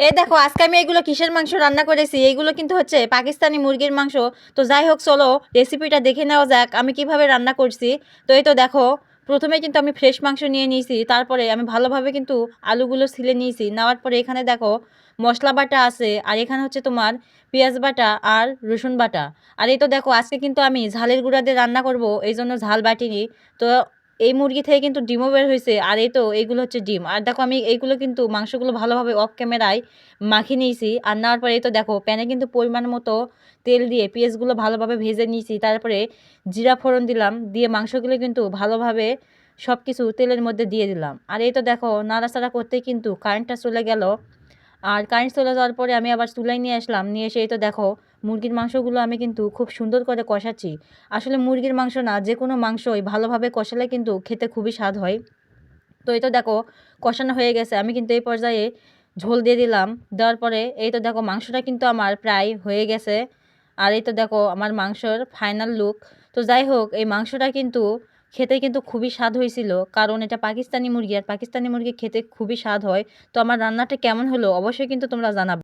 এই দেখো আজকে আমি এগুলো কিসের মাংস রান্না করেছি, এইগুলো কিন্তু হচ্ছে পাকিস্তানি মুরগির মাংস। তো যাই হোক, চলো রেসিপিটা দেখে নেওয়া যাক আমি কিভাবে রান্না করছি। তো এই তো দেখো, প্রথমে কিন্তু আমি ফ্রেশ মাংস নিয়ে নিয়েছি, তারপরে আমি ভালোভাবে কিন্তু আলুগুলো ছিলে নিয়েছি। নেওয়ার পরে এখানে দেখো মশলা বাটা আছে, আর এখানে হচ্ছে তোমার পেঁয়াজ বাটা আর রসুন বাটা। আর এই তো দেখো আজকে কিন্তু আমি ঝালের গুঁড়া দিয়ে রান্না করব, এই জন্য ঝাল বাটিনি। তো এই মুরগি থেকে কিন্তু ডিমও বের হয়েছে, আর এই তো এইগুলো হচ্ছে ডিম। আর দেখো আমি এইগুলো কিন্তু মাংসগুলো ভালোভাবে অফ ক্যামেরায় মাখিয়ে নিয়েছি। আর নেওয়ার পরে এই তো দেখো প্যানে কিন্তু পরিমাণ মতো তেল দিয়ে পেঁয়াজগুলো ভালোভাবে ভেজে নিয়েছি, তারপরে জিরা ফোড়ন দিলাম, দিয়ে মাংসগুলো কিন্তু ভালোভাবে সব কিছু তেলের মধ্যে দিয়ে দিলাম। আর এই তো দেখো নাড়াচাড়া করতেই কিন্তু কারেন্টটা চলে গেল। আর কারেন্ট চলে যাওয়ার পরে আমি আবার চুলায় নিয়ে আসলাম, নিয়ে এসে এই তো দেখো মুরগির মাংসগুলো আমি কিন্তু খুব সুন্দর করে কষাচ্ছি। আসলে মুরগির মাংস না, যে কোনো মাংসই ভালোভাবে কষালে কিন্তু খেতে খুবই স্বাদ হয়। তো এই তো দেখো কষানো হয়ে গেছে, আমি কিন্তু এই পর্যায়ে ঝোল দিয়ে দিলাম। দেওয়ার পরে এই তো দেখো মাংসটা কিন্তু আমার প্রায় হয়ে গেছে। আর এই তো দেখো আমার মাংসর ফাইনাল লুক। তো যাই হোক, এই মাংসটা কিন্তু খেতে কিন্তু খুবই স্বাদ হয়েছিল, কারণ এটা পাকিস্তানি মুরগি, আর পাকিস্তানি মুরগি খেতে খুবই স্বাদ হয়। তো আমার রান্নাটা কেমন হলো অবশ্যই কিন্তু তোমরা জানাবে।